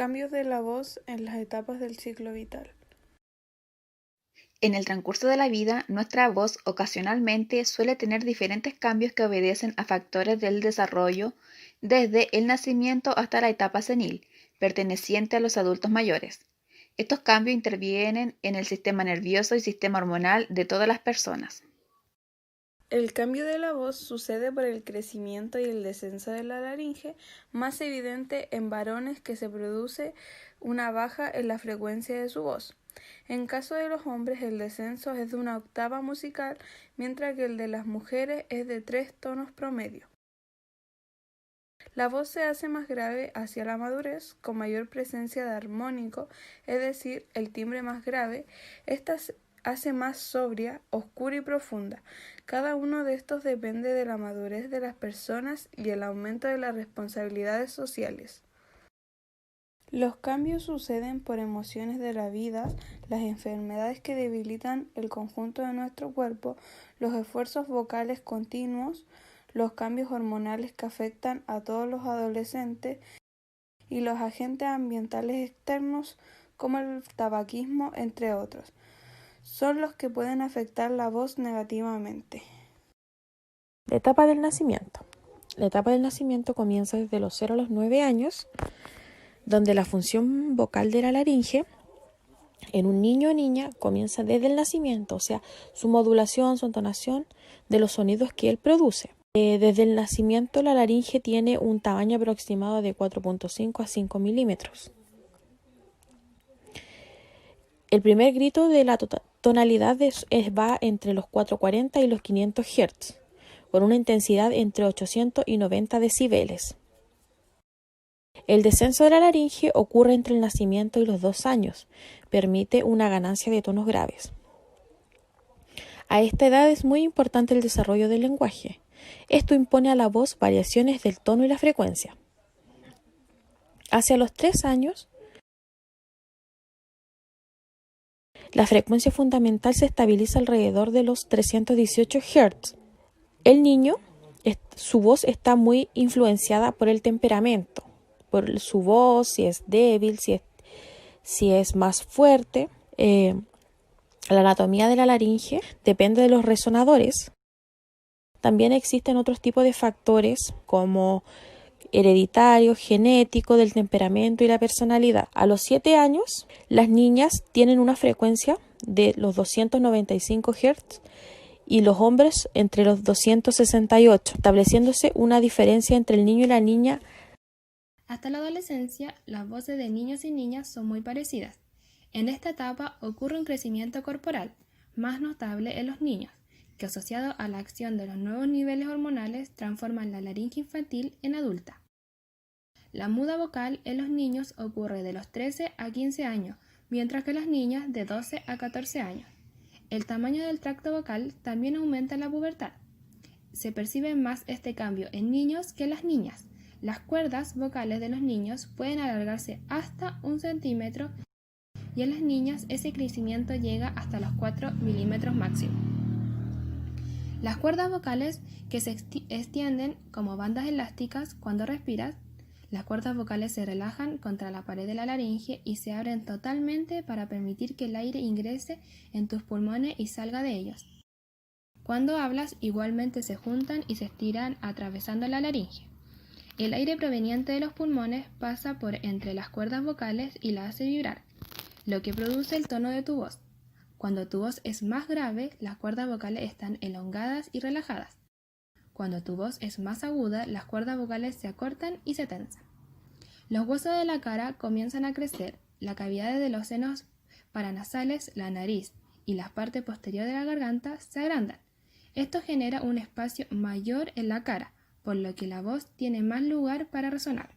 Cambios de la voz en las etapas del ciclo vital. En el transcurso de la vida, nuestra voz ocasionalmente suele tener diferentes cambios que obedecen a factores del desarrollo desde el nacimiento hasta la etapa senil, perteneciente a los adultos mayores. Estos cambios intervienen en el sistema nervioso y sistema hormonal de todas las personas. El cambio de la voz sucede por el crecimiento y el descenso de la laringe, más evidente en varones que se produce una baja en la frecuencia de su voz. En caso de los hombres el descenso es de una octava musical, mientras que el de las mujeres es de 3 tonos promedio. La voz se hace más grave hacia la madurez, con mayor presencia de armónico, es decir, el timbre más grave. Esta se hace más sobria, oscura y profunda. Cada uno de estos depende de la madurez de las personas y el aumento de las responsabilidades sociales. Los cambios suceden por emociones de la vida, las enfermedades que debilitan el conjunto de nuestro cuerpo, los esfuerzos vocales continuos, los cambios hormonales que afectan a todos los adolescentes y los agentes ambientales externos como el tabaquismo, entre otros, son los que pueden afectar la voz negativamente. La etapa del nacimiento. La etapa del nacimiento comienza desde los 0 a los 9 años, donde la función vocal de la laringe en un niño o niña comienza desde el nacimiento, o sea, su modulación, su entonación de los sonidos que él produce. Desde el nacimiento la laringe tiene un tamaño aproximado de 4.5 a 5 milímetros. El primer grito de la tonalidad va entre los 440 y los 500 Hz, con una intensidad entre 800 y 90 decibeles. El descenso de la laringe ocurre entre el nacimiento y los 2 años, permite una ganancia de tonos graves. A esta edad es muy importante el desarrollo del lenguaje. Esto impone a la voz variaciones del tono y la frecuencia. Hacia los 3 años, la frecuencia fundamental se estabiliza alrededor de los 318 Hz. El niño, su voz está muy influenciada por el temperamento, por su voz, si es débil, si es más fuerte. La anatomía de la laringe depende de los resonadores. También existen otros tipos de factores como hereditario, genético, del temperamento y la personalidad. A los 7 años, las niñas tienen una frecuencia de los 295 Hz y los hombres entre los 268, estableciéndose una diferencia entre el niño y la niña. Hasta la adolescencia, las voces de niños y niñas son muy parecidas. En esta etapa ocurre un crecimiento corporal, más notable en los niños, que asociado a la acción de los nuevos niveles hormonales transforman la laringe infantil en adulta. La muda vocal en los niños ocurre de los 13 a 15 años, mientras que las niñas de 12 a 14 años. El tamaño del tracto vocal también aumenta en la pubertad. Se percibe más este cambio en niños que en las niñas. Las cuerdas vocales de los niños pueden alargarse hasta 1 centímetro y en las niñas ese crecimiento llega hasta los 4 milímetros máximo. Las cuerdas vocales que se extienden como bandas elásticas cuando respiras, las cuerdas vocales se relajan contra la pared de la laringe y se abren totalmente para permitir que el aire ingrese en tus pulmones y salga de ellos. Cuando hablas, igualmente se juntan y se estiran atravesando la laringe. El aire proveniente de los pulmones pasa por entre las cuerdas vocales y la hace vibrar, lo que produce el tono de tu voz. Cuando tu voz es más grave, las cuerdas vocales están elongadas y relajadas. Cuando tu voz es más aguda, las cuerdas vocales se acortan y se tensan. Los huesos de la cara comienzan a crecer, la cavidad de los senos paranasales, la nariz y la parte posterior de la garganta se agrandan. Esto genera un espacio mayor en la cara, por lo que la voz tiene más lugar para resonar.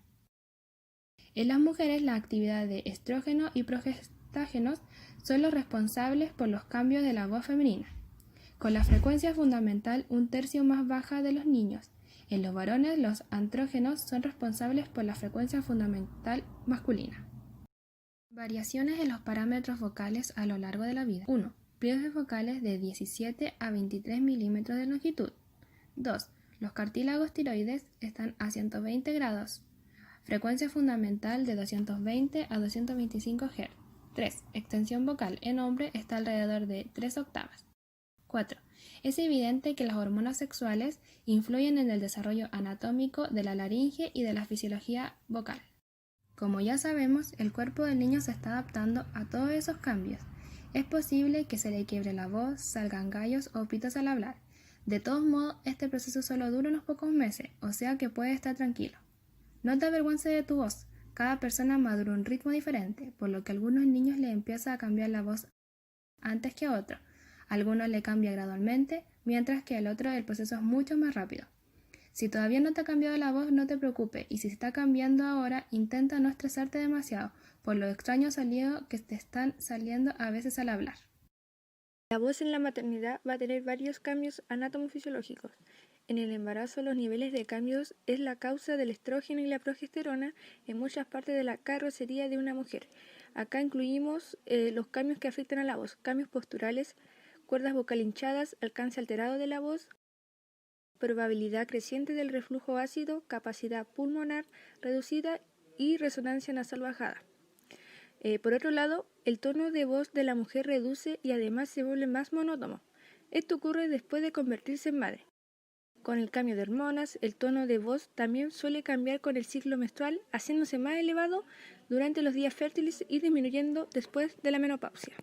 En las mujeres, la actividad de estrógeno y progestágenos son los responsables por los cambios de la voz femenina, con la frecuencia fundamental un tercio más baja de los niños. En los varones, los andrógenos son responsables por la frecuencia fundamental masculina. Variaciones en los parámetros vocales a lo largo de la vida. 1. Pliegues vocales de 17 a 23 milímetros de longitud. 2. Los cartílagos tiroides están a 120 grados. Frecuencia fundamental de 220 a 225 Hz. 3. Extensión vocal en hombre está alrededor de 3 octavas. 4. Es evidente que las hormonas sexuales influyen en el desarrollo anatómico de la laringe y de la fisiología vocal. Como ya sabemos, el cuerpo del niño se está adaptando a todos esos cambios. Es posible que se le quiebre la voz, salgan gallos o pitos al hablar. De todos modos, este proceso solo dura unos pocos meses, o sea que puedes estar tranquilo. No te avergüences de tu voz. Cada persona madura a un ritmo diferente, por lo que a algunos niños les empieza a cambiar la voz antes que a otros. A algunos le cambia gradualmente, mientras que al otro el proceso es mucho más rápido. Si todavía no te ha cambiado la voz, no te preocupes, y si está cambiando ahora, intenta no estresarte demasiado por los extraños sonidos que te están saliendo a veces al hablar. La voz en la maternidad va a tener varios cambios anatomofisiológicos. En el embarazo, los niveles de cambios es la causa del estrógeno y la progesterona en muchas partes de la carrocería de una mujer. Acá incluimos los cambios que afectan a la voz, cambios posturales, cuerdas vocal hinchadas, alcance alterado de la voz, probabilidad creciente del reflujo ácido, capacidad pulmonar reducida y resonancia nasal bajada. Por otro lado, el tono de voz de la mujer reduce y además se vuelve más monótono. Esto ocurre después de convertirse en madre. Con el cambio de hormonas, el tono de voz también suele cambiar con el ciclo menstrual, haciéndose más elevado durante los días fértiles y disminuyendo después de la menopausia.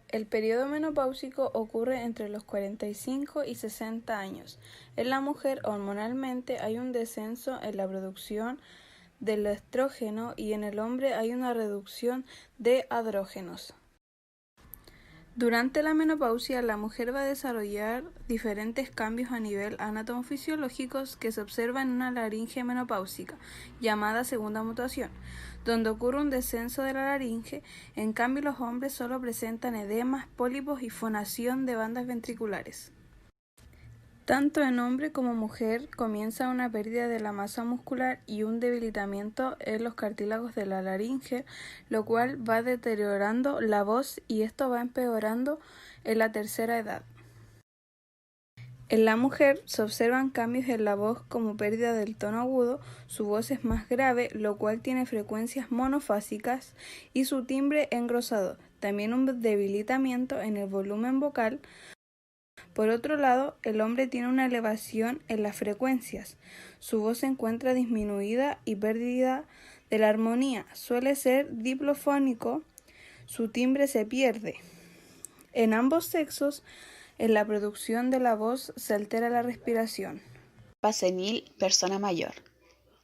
El periodo menopáusico ocurre entre los 45 y 60 años. En la mujer, hormonalmente, hay un descenso en la producción del estrógeno y en el hombre hay una reducción de andrógenos. Durante la menopausia, la mujer va a desarrollar diferentes cambios a nivel anatomofisiológicos que se observan en una laringe menopáusica, llamada segunda mutación, donde ocurre un descenso de la laringe. En cambio, los hombres solo presentan edemas, pólipos y fonación de bandas ventriculares. Tanto en hombre como mujer comienza una pérdida de la masa muscular y un debilitamiento en los cartílagos de la laringe, lo cual va deteriorando la voz y esto va empeorando en la tercera edad. En la mujer se observan cambios en la voz como pérdida del tono agudo, su voz es más grave, lo cual tiene frecuencias monofásicas y su timbre engrosado, también un debilitamiento en el volumen vocal. Por otro lado, el hombre tiene una elevación en las frecuencias. Su voz se encuentra disminuida y pérdida de la armonía. Suele ser diplofónico. Su timbre se pierde. En ambos sexos, en la producción de la voz se altera la respiración. Etapa senil, persona mayor.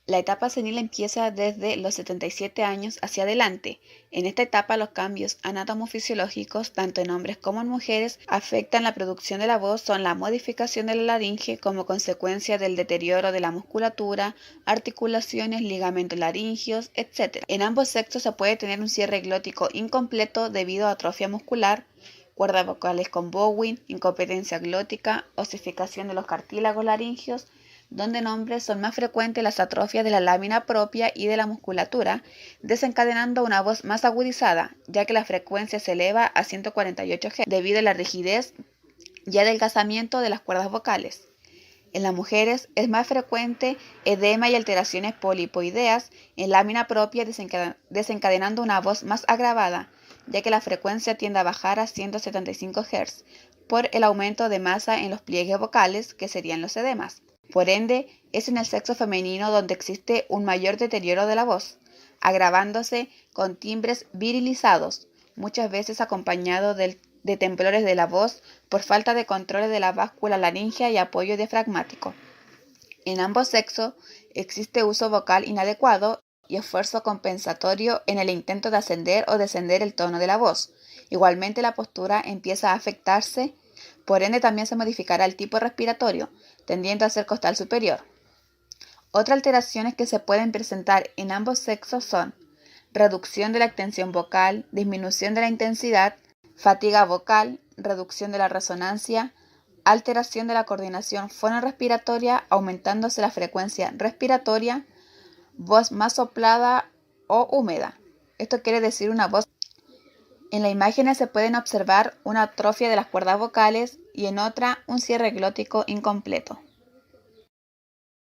La etapa senil empieza desde los 77 años hacia adelante. En esta etapa los cambios anatomofisiológicos, tanto en hombres como en mujeres, afectan la producción de la voz, son la modificación de la laringe como consecuencia del deterioro de la musculatura, articulaciones, ligamentos laringios, etc. En ambos sexos se puede tener un cierre glótico incompleto debido a atrofia muscular, cuerdas vocales con bowing, incompetencia glótica, osificación de los cartílagos laringios, donde en hombres son más frecuentes las atrofias de la lámina propia y de la musculatura, desencadenando una voz más agudizada, ya que la frecuencia se eleva a 148 Hz debido a la rigidez y adelgazamiento de las cuerdas vocales. En las mujeres es más frecuente edema y alteraciones polipoideas en lámina propia, desencadenando una voz más agravada, ya que la frecuencia tiende a bajar a 175 Hz por el aumento de masa en los pliegues vocales, que serían los edemas. Por ende, es en el sexo femenino donde existe un mayor deterioro de la voz, agravándose con timbres virilizados, muchas veces acompañado de temblores de la voz por falta de control de la báscula laríngea y apoyo diafragmático. En ambos sexos existe uso vocal inadecuado y esfuerzo compensatorio en el intento de ascender o descender el tono de la voz. Igualmente la postura empieza a afectarse, por ende también se modificará el tipo respiratorio, tendiendo a ser costal superior. Otras alteraciones que se pueden presentar en ambos sexos son reducción de la extensión vocal, disminución de la intensidad, fatiga vocal, reducción de la resonancia, alteración de la coordinación fonorrespiratoria, aumentándose la frecuencia respiratoria, voz más soplada o húmeda. Esto quiere decir una voz. En las imágenes se pueden observar una atrofia de las cuerdas vocales y en otra un cierre glótico incompleto.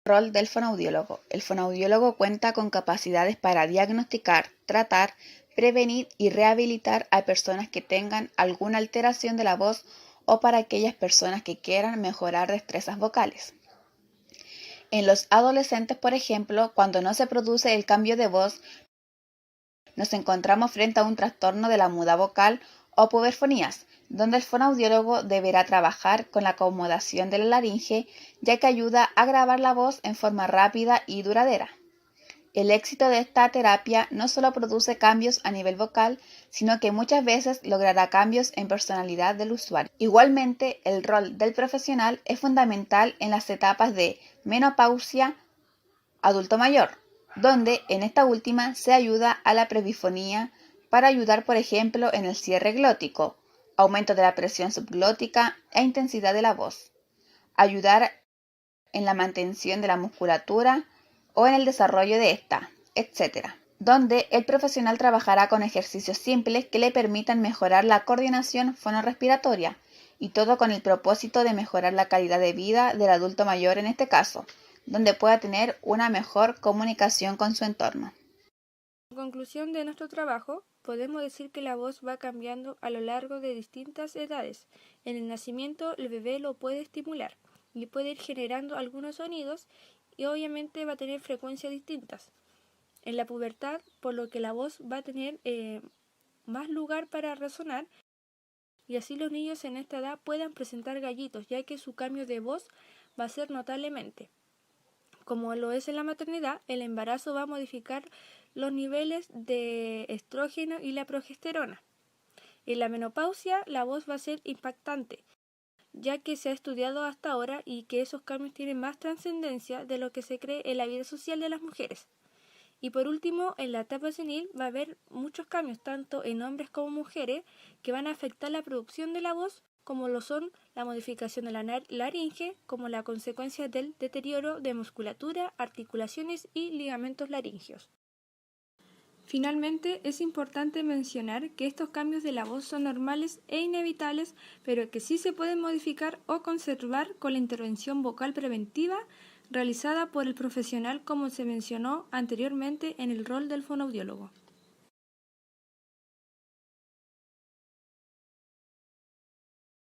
Rol del fonoaudiólogo. El fonoaudiólogo cuenta con capacidades para diagnosticar, tratar, prevenir y rehabilitar a personas que tengan alguna alteración de la voz o para aquellas personas que quieran mejorar destrezas vocales. En los adolescentes, por ejemplo, cuando no se produce el cambio de voz, nos encontramos frente a un trastorno de la muda vocal o puberfonías, donde el fonoaudiólogo deberá trabajar con la acomodación de la laringe, ya que ayuda a grabar la voz en forma rápida y duradera. El éxito de esta terapia no solo produce cambios a nivel vocal, sino que muchas veces logrará cambios en personalidad del usuario. Igualmente, el rol del profesional es fundamental en las etapas de menopausia, adulto mayor, donde en esta última se ayuda a la prebifonía para ayudar, por ejemplo, en el cierre glótico, aumento de la presión subglótica e intensidad de la voz, ayudar en la mantención de la musculatura o en el desarrollo de esta, etc., donde el profesional trabajará con ejercicios simples que le permitan mejorar la coordinación fonorrespiratoria, y todo con el propósito de mejorar la calidad de vida del adulto mayor en este caso, donde pueda tener una mejor comunicación con su entorno. En conclusión de nuestro trabajo, podemos decir que la voz va cambiando a lo largo de distintas edades. En el nacimiento, el bebé lo puede estimular y puede ir generando algunos sonidos y obviamente va a tener frecuencias distintas. En la pubertad, por lo que la voz va a tener más lugar para resonar y así los niños en esta edad puedan presentar gallitos, ya que su cambio de voz va a ser notablemente. Como lo es en la maternidad, el embarazo va a modificar los niveles de estrógeno y la progesterona. En la menopausia, la voz va a ser impactante, ya que se ha estudiado hasta ahora y que esos cambios tienen más trascendencia de lo que se cree en la vida social de las mujeres. Y por último, en la etapa senil va a haber muchos cambios, tanto en hombres como mujeres, que van a afectar la producción de la voz, como lo son la modificación de la laringe, como la consecuencia del deterioro de musculatura, articulaciones y ligamentos laringeos. Finalmente, es importante mencionar que estos cambios de la voz son normales e inevitables, pero que sí se pueden modificar o conservar con la intervención vocal preventiva realizada por el profesional, como se mencionó anteriormente en el rol del fonoaudiólogo.